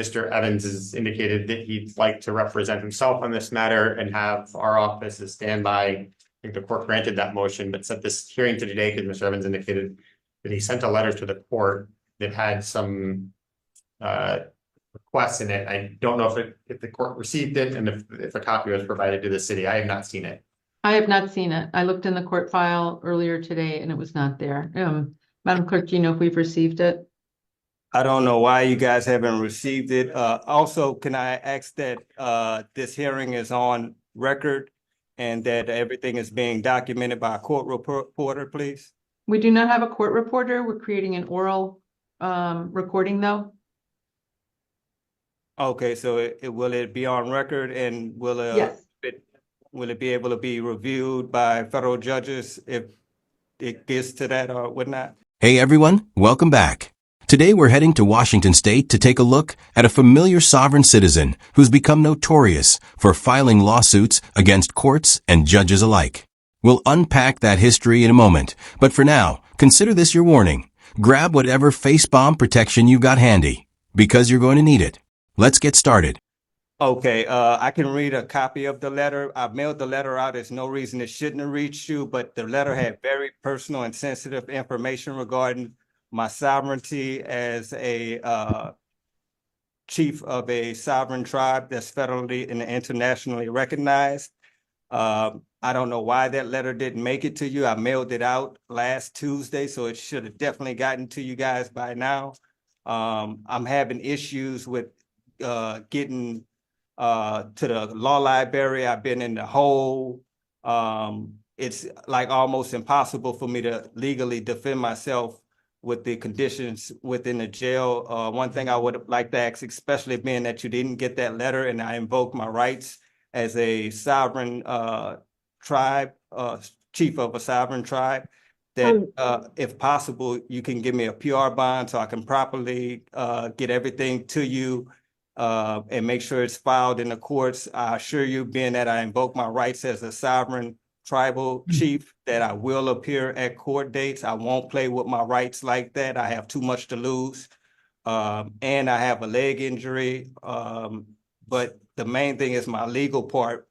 Mr. Evans has indicated that he'd like to represent himself on this matter and have our office as standby. I think the court granted that motion, but set this hearing to today because Mr. Evans indicated that he sent a letter to the court that had some requests in it. I don't know if the court received it and if a copy was provided to the city. I have not seen it. I have not seen it. I looked in the court file earlier today and it was not there. Madam Clerk, do you know if we've received it? I don't know why you guys haven't received it. Also, can I ask that this hearing is on record and that everything is being documented by a court reporter, please? We do not have a court reporter. We're creating an oral recording though. Okay, so will it be on record and Yes. Will it be able to be reviewed by federal judges if it gets to that or whatnot? Hey everyone, welcome back. Today we're heading to Washington State to take a look at a familiar sovereign citizen who's become notorious for filing lawsuits against courts and judges alike. We'll unpack that history in a moment, but for now, consider this your warning. Grab whatever face bomb protection you've got handy, because you're going to need it. Let's get started. Okay, I can read a copy of the letter. I mailed the letter out. There's no reason it shouldn't have reached you, but the letter had very personal and sensitive information regarding my sovereignty as a chief of a sovereign tribe that's federally and internationally recognized. I don't know why that letter didn't make it to you. I mailed it out last Tuesday, so it should have definitely gotten to you guys by now. I'm having issues with getting to the law library. I've been in the hole. It's like almost impossible for me to legally defend myself with the conditions within the jail. One thing I would like to ask, especially being that you didn't get that letter and I invoke my rights as a sovereign tribe, chief of a sovereign tribe, that if possible, you can give me a PR bond so I can properly get everything to you and make sure it's filed in the courts. I assure you, being that I invoke my rights as a sovereign tribal chief, that I will appear at court dates. I won't play with my rights like that. I have too much to lose. And I have a leg injury. But the main thing is my legal part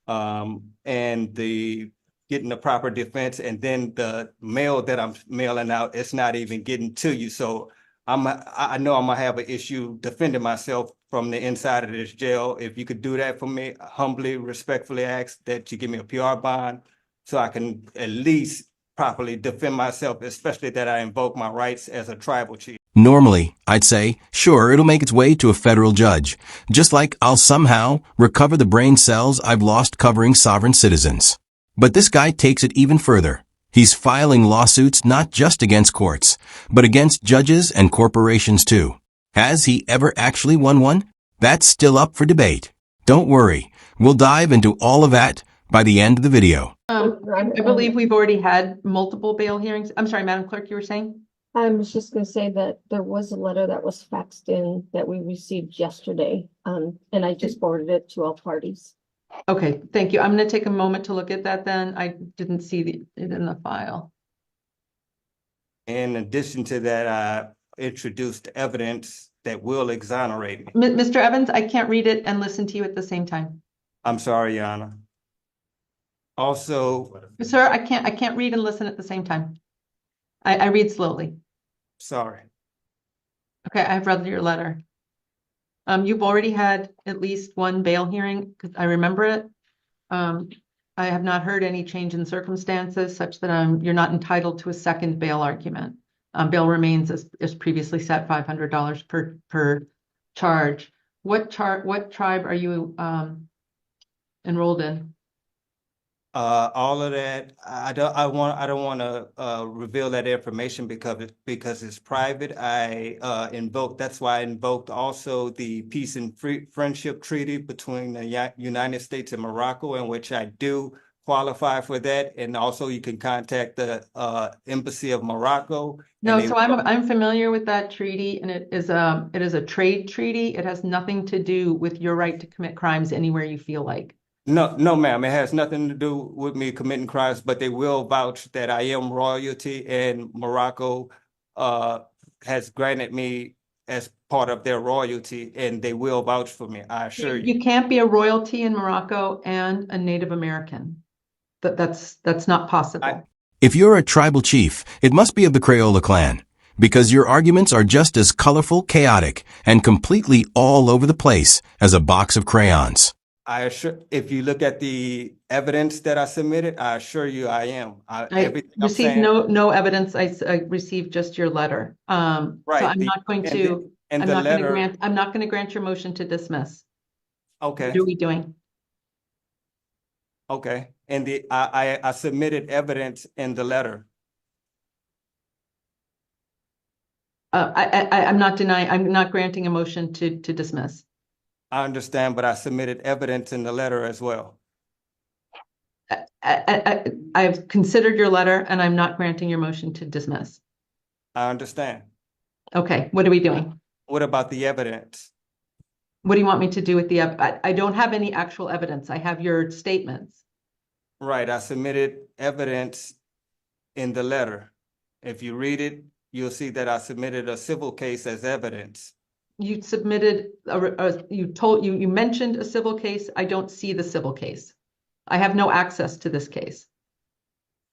and getting the proper defense. And then the mail that I'm mailing out, it's not even getting to you. So I know I'm gonna have an issue defending myself from the inside of this jail. If you could do that for me, I humbly, respectfully ask that you give me a PR bond so I can at least properly defend myself, especially that I invoke my rights as a tribal chief. Normally, I'd say, sure, it'll make its way to a federal judge, just like I'll somehow recover the brain cells I've lost covering sovereign citizens. But this guy takes it even further. He's filing lawsuits not just against courts, but against judges and corporations too. Has he ever actually won one? That's still up for debate. Don't worry, we'll dive into all of that by the end of the video. I believe we've already had multiple bail hearings. I'm sorry, Madam Clerk, you were saying? I was just going to say that there was a letter that was faxed in that we received yesterday, and I just forwarded it to all parties. Okay, thank you. I'm going to take a moment to look at that then. I didn't see it in the file. In addition to that, I introduced evidence that will exonerate me. Mr. Evans, I can't read it and listen to you at the same time. I'm sorry, Your Honor. Also, Sir, I can't read and listen at the same time. I read slowly. sorry. Okay, I've read your letter. You've already had at least one bail hearing, because I remember it. I have not heard any change in circumstances such that you're not entitled to a second bail argument. Bail remains as previously set, $500 per charge. What tribe are you enrolled in? All of that, I don't want to reveal that information because it's private. That's why I invoked also the Peace and Friendship Treaty between the United States and Morocco, in which I do qualify for that. And also you can contact the Embassy of Morocco. No, so I'm familiar with that treaty, and it is a trade treaty. It has nothing to do with your right to commit crimes anywhere you feel like. No, ma'am. It has nothing to do with me committing crimes, but they will vouch that I am royalty, and Morocco has granted me as part of their royalty, and they will vouch for me, I assure you. You can't be a royalty in Morocco and a Native American. That's not possible. If you're a tribal chief, it must be of the Crayola clan, because your arguments are just as colorful, chaotic, and completely all over the place as a box of crayons. I assure, if you look at the evidence that I submitted, I assure you I am. I Everything I'm received saying, no evidence. I received just your letter. So right, I'm not going and to, and I'm the not going to letter, I'm not going to grant your motion to dismiss. okay, What are we doing? okay. And I submitted evidence in the letter. I'm not denying, I'm not granting a motion to dismiss. I understand, but I submitted evidence in the letter as well. I've considered your letter and I'm not granting your motion to dismiss. I understand. Okay, what are we doing? What about the evidence? What do you want me to do with the, I don't have any actual evidence. I have your statements. Right, I submitted evidence in the letter. If you read it, you'll see that I submitted a civil case as evidence. You submitted, you mentioned a civil case. I don't see the civil case. I have no access to this case.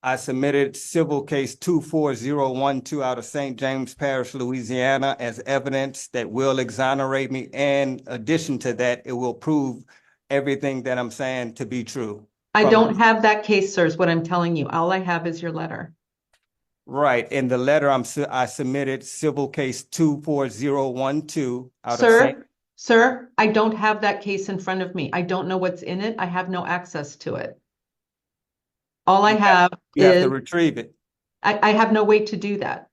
I submitted civil case 24012 out of St. James Parish, Louisiana, as evidence that will exonerate me. And in addition to that, it will prove everything that I'm saying to be true. I don't have that case, sir, is what I'm telling you. All I have is your letter. Right. In the letter, I submitted civil case 24012 out of St. Sir, I don't have that case in front of me. I don't know what's in it. I have no access to it. All I have You have is, to retrieve it. I have no way to do that.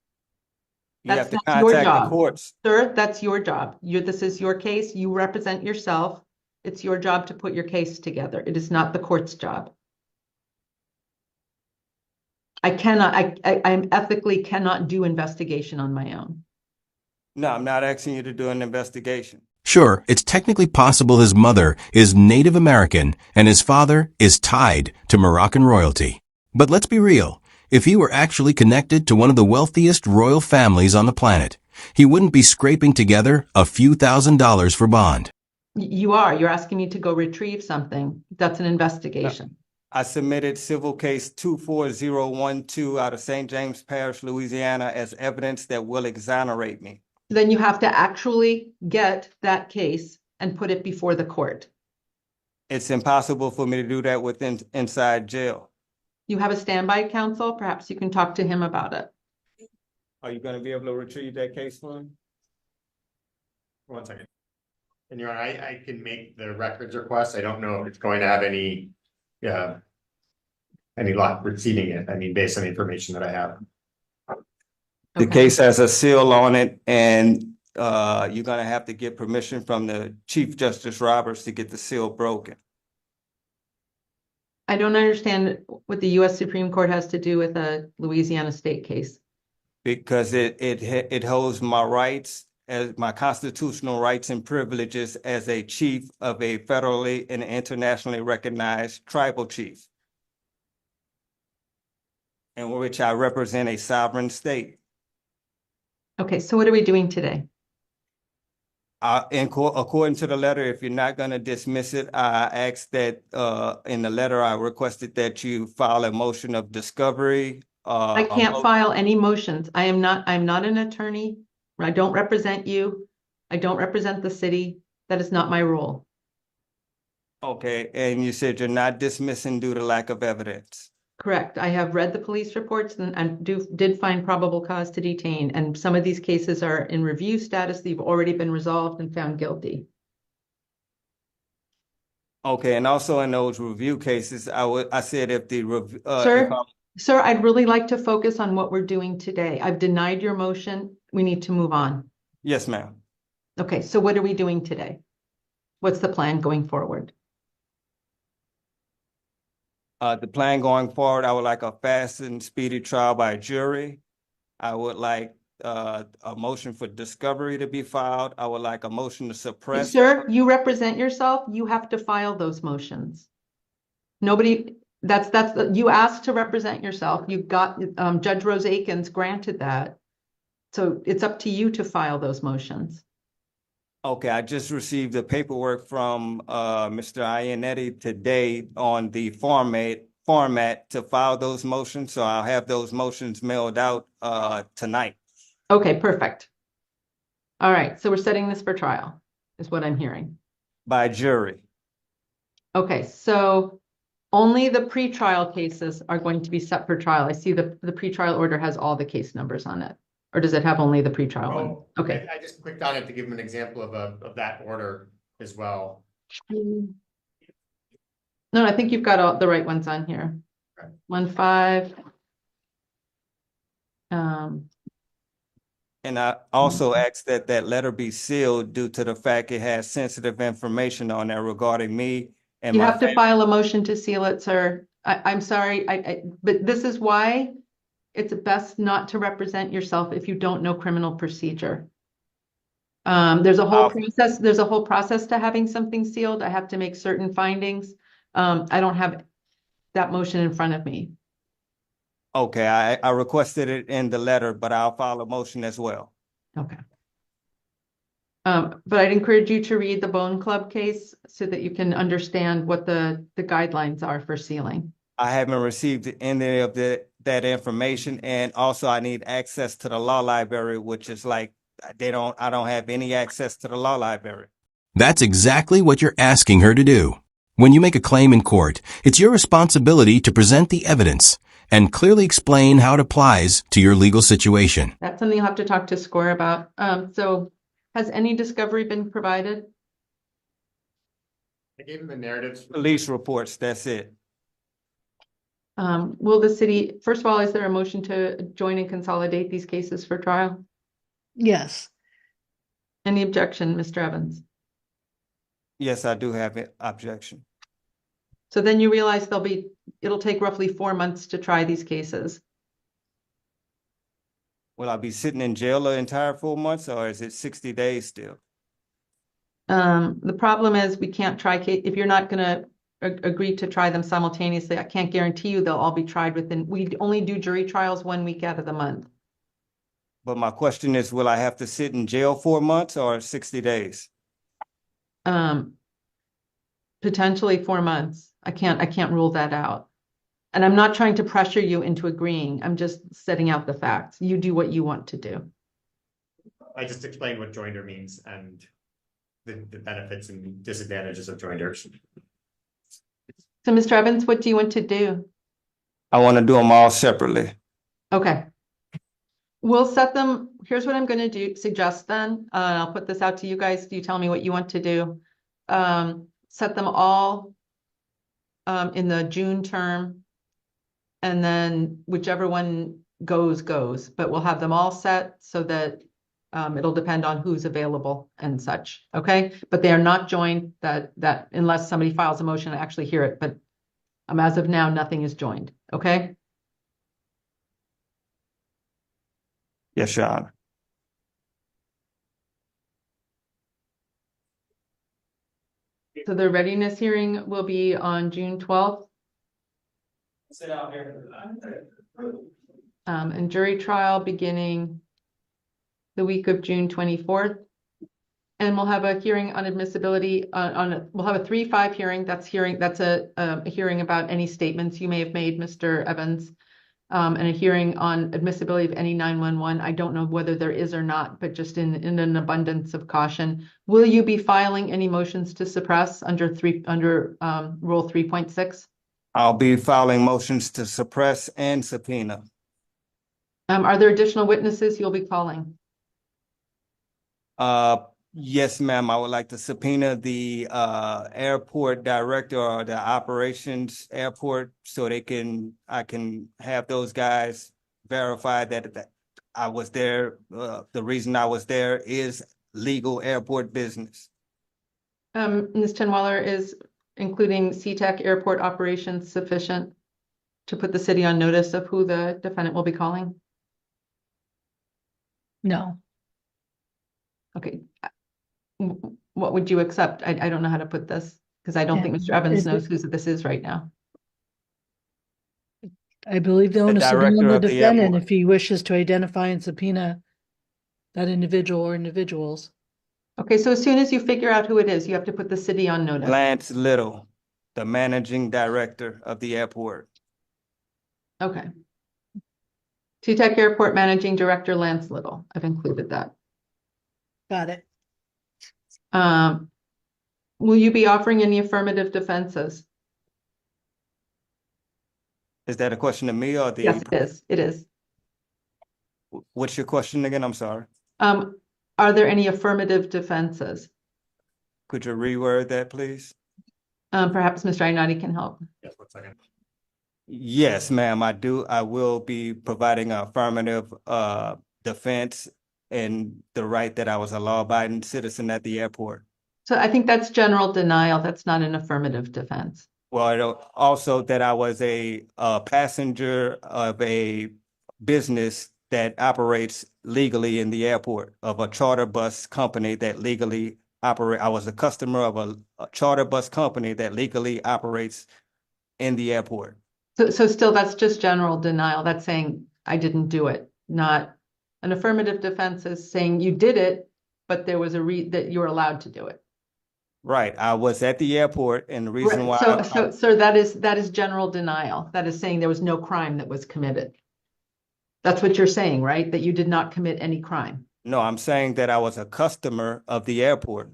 You have to That's your contact the job. courts. Sir, that's your job. This is your case. You represent yourself. It's your job to put your case together. It is not the court's job. I ethically cannot do investigation on my own. No, I'm not asking you to do an investigation. Sure, it's technically possible his mother is Native American and his father is tied to Moroccan royalty. But let's be real. If he were actually connected to one of the wealthiest royal families on the planet, he wouldn't be scraping together a few $1,000s for bond. You're asking me to go retrieve something. That's an investigation. No. I submitted civil case 24012 out of St. James Parish, Louisiana, as evidence that will exonerate me. Then you have to actually get that case and put it before the court. It's impossible for me to do that inside jail. You have a standby counsel. Perhaps you can talk to him about it. Are you going to be able to retrieve that case for me? 1 second. And Your Honor, I can make the records request. I don't know if it's going to have any luck receiving it. I mean, based on the information that I have. The Okay. case has a seal on it, and you're going to have to get permission from the Chief Justice Roberts to get the seal broken. I don't understand what the U.S. Supreme Court has to do with a Louisiana state case. Because it holds my rights, as my constitutional rights and privileges as a chief of a federally and internationally recognized tribal chief, in which I represent a sovereign state. Okay, so what are we doing today? According to the letter, if you're not going to dismiss it, I asked that in the letter I requested that you file a motion of discovery. I can't file any motions. I'm not an attorney. I don't represent you. I don't represent the city. That is not my role. Okay, and you said you're not dismissing due to lack of evidence. Correct. I have read the police reports and did find probable cause to detain. And some of these cases are in review status. They've already been resolved and found guilty. Okay, and also in those review cases, I said if the Sir, I'd really like to focus on what we're doing today. I've denied your motion. We need to move on. Yes, ma'am. Okay, so what are we doing today? What's the plan going forward? The plan going forward, I would like a fast and speedy trial by jury. I would like a motion for discovery to be filed. I would like a motion to suppress. Sir, you represent yourself. You have to file those motions. Nobody, you asked to represent yourself. You've got, Judge Rose Akins granted that. So it's up to you to file those motions. Okay, I just received the paperwork from Mr. Ianetti today on the format to file those motions, so I'll have those motions mailed out tonight. Okay, perfect. All right, so we're setting this for trial, is what I'm hearing. By jury. Okay, so only the pretrial cases are going to be set for trial. I see the pretrial order has all the case numbers on it. Or does it have only the pretrial one? Oh, Okay. I just clicked on it to give him an example of that order as well. No, I think you've got all the right ones on here. Okay. 1-5. And I also asked that that letter be sealed due to the fact it has sensitive information on there regarding me and You my have to family. file a motion to seal it, sir. I'm sorry, but this is why it's best not to represent yourself if you don't know criminal procedure. There's a whole process to having something sealed. I have to make certain findings. I don't have that motion in front of me. Okay, I requested it in the letter, but I'll file a motion as well. Okay. But I'd encourage you to read the Bone Club case so that you can understand what the guidelines are for sealing. I haven't received any of that information, and also I need access to the law library, which is like I don't have any access to the law library. That's exactly what you're asking her to do. When you make a claim in court, it's your responsibility to present the evidence and clearly explain how it applies to your legal situation. That's something you'll have to talk to SCORE about. So has any discovery been provided? I gave him the narratives. Police reports, that's it. Will the city, first of all, is there a motion to join and consolidate these cases for trial? Yes. Any objection, Mr. Evans? Yes, I do have an objection. So then you realize it'll take roughly 4 months to try these cases. Will I be sitting in jail the entire 4 months, or is it 60 days still? The problem is we can't try if you're not going to agree to try them simultaneously. I can't guarantee you they'll all be tried we only do jury trials 1 week out of the month. But my question is, will I have to sit in jail 4 months or 60 days? Potentially 4 months. I can't rule that out. And I'm not trying to pressure you into agreeing. I'm just setting out the facts. You do what you want to do. I just explained what joinder means and the benefits and disadvantages of joinders. So, Mr. Evans, what do you want to do? I want to do them all separately. Okay. We'll set them. Here's what I'm going to suggest then. I'll put this out to you guys. You tell me what you want to do. Set them all in the June term. And then whichever one goes. But we'll have them all set so that it'll depend on who's available and such. Okay. But they are not joined that unless somebody files a motion to actually hear it. But as of now, nothing is joined. Okay. Yes, Your Honor. So the readiness hearing will be on June 12th. Sit out here. And jury trial beginning the week of June 24th. And we'll have a hearing on admissibility we'll have a 3-5 hearing. That's a hearing about any statements you may have made, Mr. Evans. And a hearing on admissibility of any 911. I don't know whether there is or not, but just in an abundance of caution. Will you be filing any motions to suppress under Rule 3.6? I'll be filing motions to suppress and subpoena. Are there additional witnesses you'll be calling? Yes, ma'am. I would like to subpoena the airport director or the operations airport so I can have those guys verify that I was there. The reason I was there is legal airport business. Ms. Tinwaller, is including SeaTac airport operations sufficient to put the city on notice of who the defendant will be calling? No. Okay. What would you accept? I don't know how to put this because I don't think Mr. Evans knows who this is right now. I believe the onus is director on the of the defendant airport. if he wishes to identify and subpoena that individual or individuals. Okay, so as soon as you figure out who it is, you have to put the city on notice. Lance Little, the managing director of the airport. Okay. T-Tech Airport Managing Director Lance Little. I've included that. Got it. Will you be offering any affirmative defenses? Is that a question to me or the? Yes, it is. It is. What's your question again? I'm sorry. Are there any affirmative defenses? Could you reword that, please? Perhaps Mr. Ionati can help. Yes, 1 second. Yes, ma'am, I do. I will be providing an affirmative defense and the right that I was a law-abiding citizen at the airport. So I think that's general denial. That's not an affirmative defense. Well, also that I was a passenger of a business that operates legally in the airport, of a charter bus company that legally operate. I was a customer of a charter bus company that legally operates in the airport. So still, that's just general denial. That's saying I didn't do it. Not an affirmative defense is saying you did it, but there was that you were allowed to do it. Right. I was at the airport, and the reason why. So that is general denial. That is saying there was no crime that was committed. That's what you're saying, right? That you did not commit any crime. No, I'm saying that I was a customer of the airport.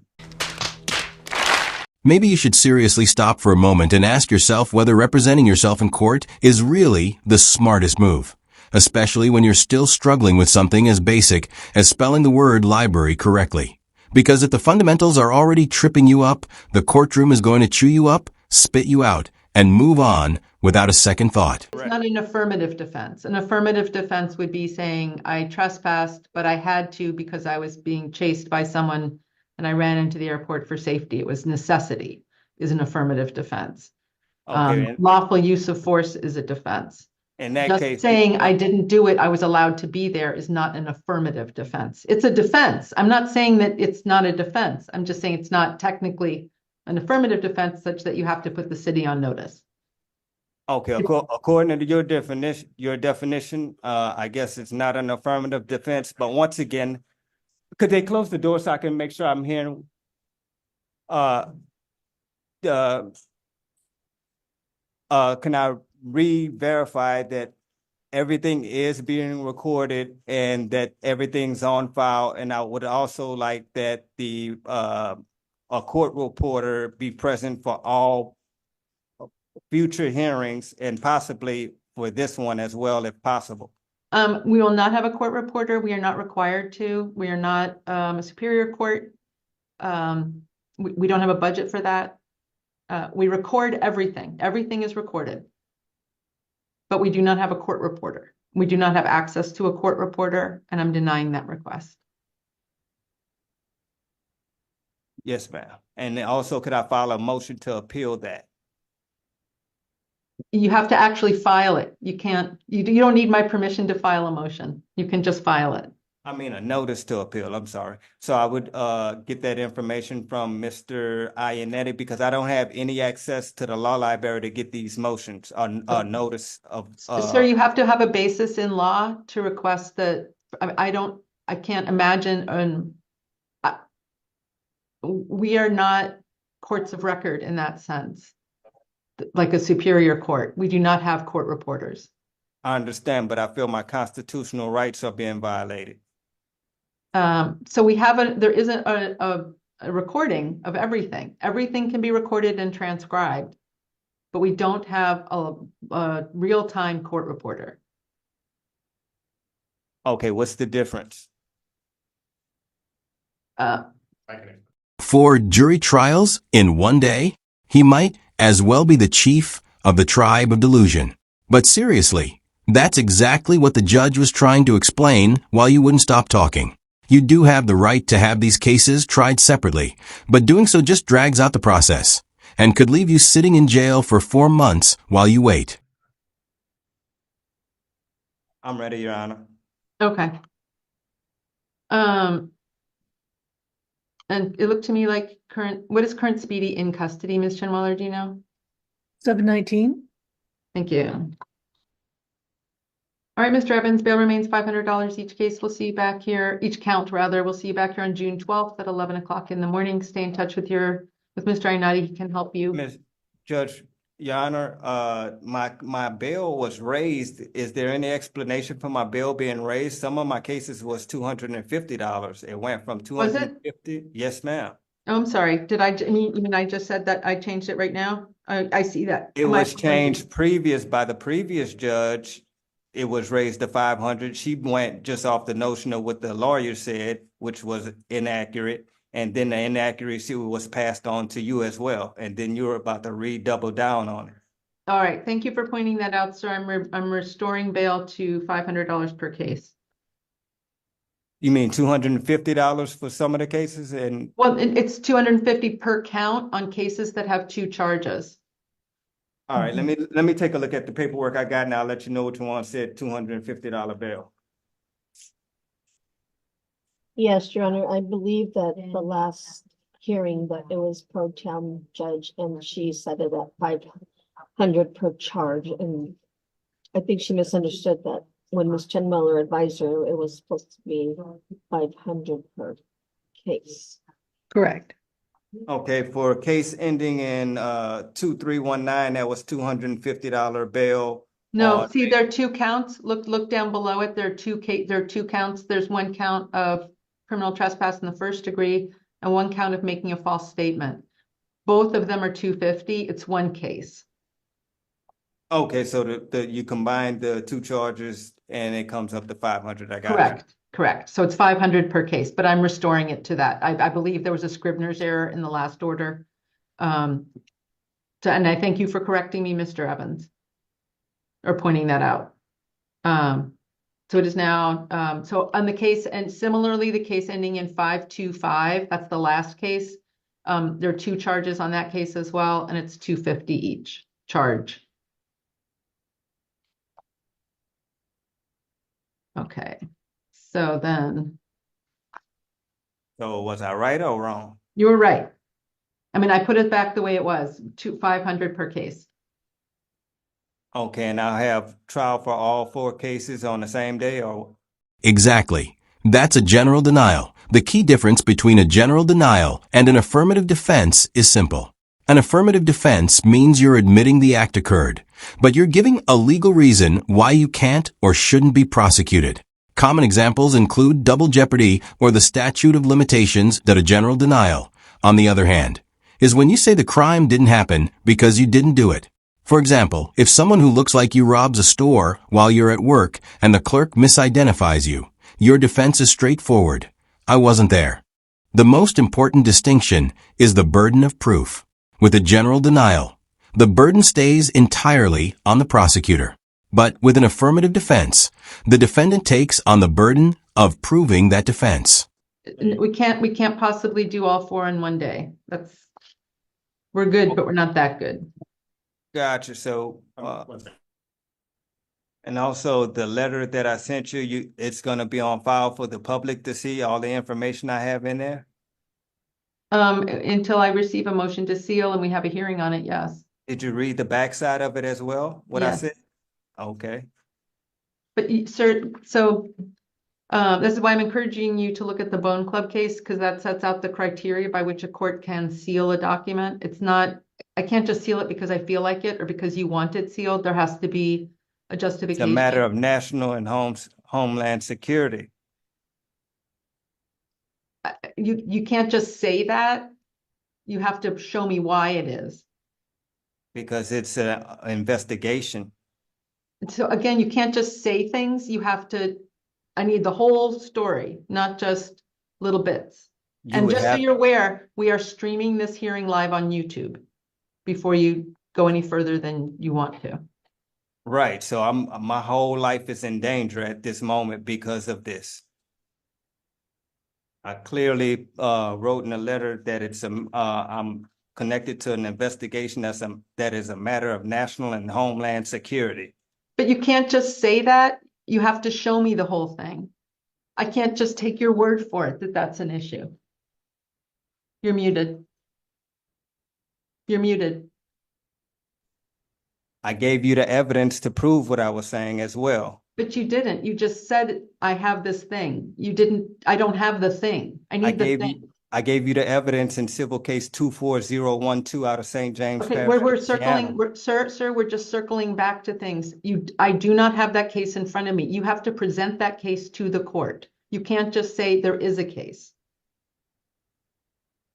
Maybe you should seriously stop for a moment and ask yourself whether representing yourself in court is really the smartest move, especially when you're still struggling with something as basic as spelling the word library correctly. Because if the fundamentals are already tripping you up, the courtroom is going to chew you up, spit you out, and move on without a second thought. It's not an affirmative defense. An affirmative defense would be saying I trespassed, but I had to because I was being chased by someone and I ran into the airport for safety. It was necessity is an affirmative defense. Okay. Lawful use of force is a defense. In that Just case, saying I didn't do it, I was allowed to be there is not an affirmative defense. It's a defense. I'm not saying that it's not a defense. I'm just saying it's not technically an affirmative defense such that you have to put the city on notice. okay, according to your definition, I guess it's not an affirmative defense. But once again, could they close the door so I can make sure I'm hearing? Can I re-verify that everything is being recorded and that everything's on file? And I would also like that a court reporter be present for all future hearings and possibly for this one as well, if possible. We will not have a court reporter. We are not required to. We are not a superior court. We don't have a budget for that. We record everything. Everything is recorded. But we do not have a court reporter. We do not have access to a court reporter, and I'm denying that request. Yes, ma'am. And also, could I file a motion to appeal that? You have to actually file it. You can't, you don't need my permission to file a motion. You can just file it. I mean, a notice to appeal, I'm sorry. So I would get that information from Mr. Ionati because I don't have any access to the law library to get these motions or notice of. Sir, you have to have a basis in law to request that. I can't imagine. We are not courts of record in that sense, like a superior court. We do not have court reporters. I understand, but I feel my constitutional rights are being violated. So there is a recording of everything. Everything can be recorded and transcribed, but we don't have a real-time court reporter. Okay, what's the difference? For jury trials in one day, he might as well be the chief of the tribe of delusion. But seriously, that's exactly what the judge was trying to explain while you wouldn't stop talking. You do have the right to have these cases tried separately, but doing so just drags out the process and could leave you sitting in jail for 4 months while you wait. I'm ready, Your Honor. Okay. And it looked to me like what is current speedy in custody, Ms. Chenwaller, do you know? 719. Thank you. All All right, Mr. Evans, bail remains $500 each case. We'll see you back here, each count rather. We'll see you back here on June 12th at 11 o'clock in the morning. Stay in touch with Mr. Ainati. He can help you. Ms. Judge, Your Honor, my bail was raised. Is there any explanation for my bail being raised? Some of my cases was $250. It went from Was it? $250. Yes, ma'am. Oh, I'm sorry. Did you mean I just said that I changed it right now? I see that. It My was apologies. changed by the previous judge. It was raised to 500. She went just off the notion of what the lawyer said, which was inaccurate. And then the inaccuracy was passed on to you as well. And then you were about to redouble down on it. All right. Thank you for pointing that out, sir. I'm restoring bail to $500 per case. You mean $250 for some of the cases? And Well, it's $250 per count on cases that have 2 charges. all right, let me take a look at the paperwork I got, and I'll let you know which one said $250 bail. Yes, Your Honor, I believe that the last hearing that it was pro tem judge and she set it at 500 per charge. And I think she misunderstood that when Ms. Chenmiller advised her, it was supposed to be 500 per case. Correct. Okay, for a case ending in 2319, that was $250 bail. No, see, there are 2 counts. Look down below it. There are 2 counts. There's 1 count of criminal trespass in the 1st degree and 1 count of making a false statement. Both of them are $250. It's 1 case. Okay, so you combine the 2 charges and it comes up to 500. I got you. Correct. So it's 500 per case, but I'm restoring it to that. I believe there was a Scrivener's error in the last order. And I thank you for correcting me, Mr. Evans, or pointing that out. So it is now, so on the case, and similarly, the case ending in 525, that's the last case. There are 2 charges on that case as well, and it's $250 each charge. Okay, so then So was I right or wrong? you were right. I mean, I put it back the way it was, 500 per case. Okay, and I'll have trial for all 4 cases on the same day, or? Exactly. That's a general denial. The key difference between a general denial and an affirmative defense is simple. An affirmative defense means you're admitting the act occurred, but you're giving a legal reason why you can't or shouldn't be prosecuted. Common examples include double jeopardy or the statute of limitations that a general denial, on the other hand, is when you say the crime didn't happen because you didn't do it. For example, if someone who looks like you robs a store while you're at work and the clerk misidentifies you, your defense is straightforward. I wasn't there. The most important distinction is the burden of proof. With a general denial, the burden stays entirely on the prosecutor. But with an affirmative defense, the defendant takes on the burden of proving that defense. We can't possibly do all 4 in one day. We're good, but we're not that good. Gotcha. So, and also the letter that I sent you, it's gonna be on file for the public to see all the information I have in there? Until I receive a motion to seal and we have a hearing on it, yes. Did you read the backside of it as well, what I Yes. said? Okay. But sir, so this is why I'm encouraging you to look at the Bone Club case, because that sets out the criteria by which a court can seal a document. It's not, I can't just seal it because I feel like it or because you want it sealed. There has to be a It's justification. a matter of national and homeland security. You can't just say that. You have to show me why it is. Because it's an investigation. So again, you can't just say things. You have to, I need the whole story, not just little bits. You And would just so have, you're aware, we are streaming this hearing live on YouTube before you go any further than you want to. right, so my whole life is in danger at this moment because of this. I clearly wrote in a letter that I'm connected to an investigation that is a matter of national and homeland security. But you can't just say that. You have to show me the whole thing. I can't just take your word for it that that's an issue. You're muted. You're muted. I gave you the evidence to prove what I was saying as well. But you didn't. You just said, I have this thing. You didn't, I don't have the thing. I I need the gave thing. you, I gave you the evidence in civil case 24012 out of St. James Okay, Parish, we're Louisiana. circling, sir, we're just circling back to things. I do not have that case in front of me. You have to present that case to the court. You can't just say there is a case.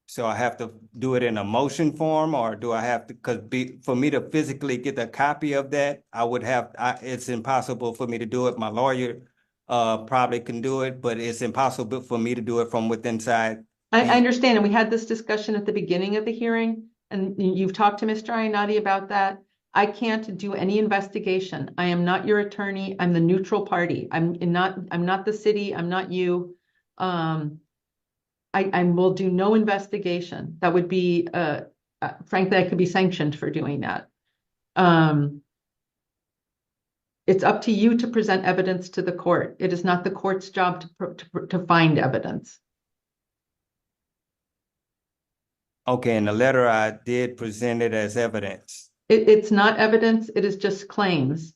So I have to do it in a motion form, or do I have to, for me to physically get a copy of that, it's impossible for me to do it. My lawyer probably can do it, but it's impossible for me to do it from within inside. I understand, and we had this discussion at the beginning of the hearing, and you've talked to Mr. Ionati about that. I can't do any investigation. I am not your attorney. I'm the neutral party. I'm not the city. I'm not you. I will do no investigation. That would be, frankly, I could be sanctioned for doing that. It's up to you to present evidence to the court. It is not the court's job to find evidence. Okay, in the letter I did present it as evidence. It's not evidence. It is just claims.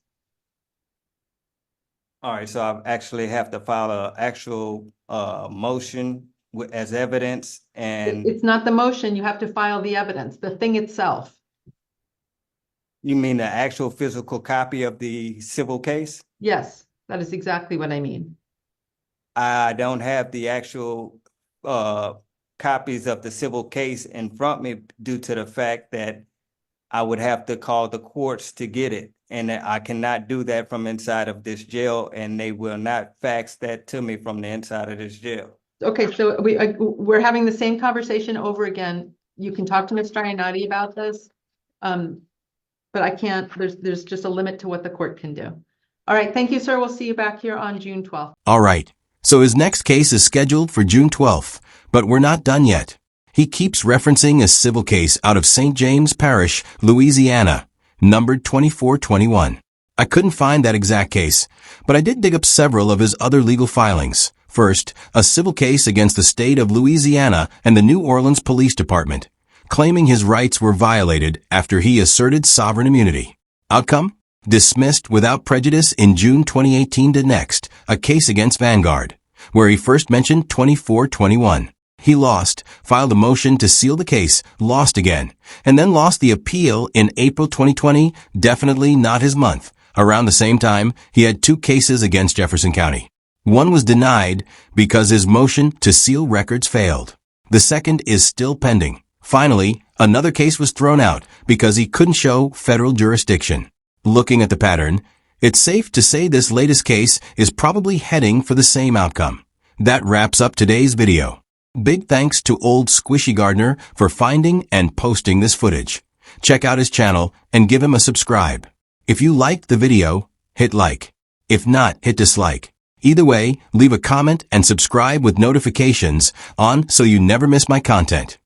All right, so I actually have to file an actual motion as evidence, and It's not the motion. You have to file the evidence, the thing itself. you mean the actual physical copy of the civil case? Yes, that is exactly what I mean. I don't have the actual copies of the civil case in front of me due to the fact that I would have to call the courts to get it. And I cannot do that from inside of this jail, and they will not fax that to me from the inside of this jail. Okay, so we're having the same conversation over again. You can talk to Mr. Ionati about this. But I can't, there's just a limit to what the court can do. All right, thank you, sir. We'll see you back here on June 12th. All right. So his next case is scheduled for June 12th, but we're not done yet. He keeps referencing a civil case out of St. James Parish, Louisiana, numbered 2421. I couldn't find that exact case, but I did dig up several of his other legal filings. First, a civil case against the state of Louisiana and the New Orleans Police Department, claiming his rights were violated after he asserted sovereign immunity. Outcome? Dismissed without prejudice in June 2018 to next, a case against Vanguard, where he first mentioned 2421. He lost, filed a motion to seal the case, lost again, and then lost the appeal in April 2020, definitely not his month. Around the same time, he had two cases against Jefferson County. One was denied because his motion to seal records failed. The second is still pending. Finally, another case was thrown out because he couldn't show federal jurisdiction. Looking at the pattern, it's safe to say this latest case is probably heading for the same outcome. That wraps up today's video. Big thanks to Old Squishy Gardener for finding and posting this footage. Check out his channel and give him a subscribe. If you liked the video, hit like. If not, hit dislike. Either way, leave a comment and subscribe with notifications on so you never miss my content.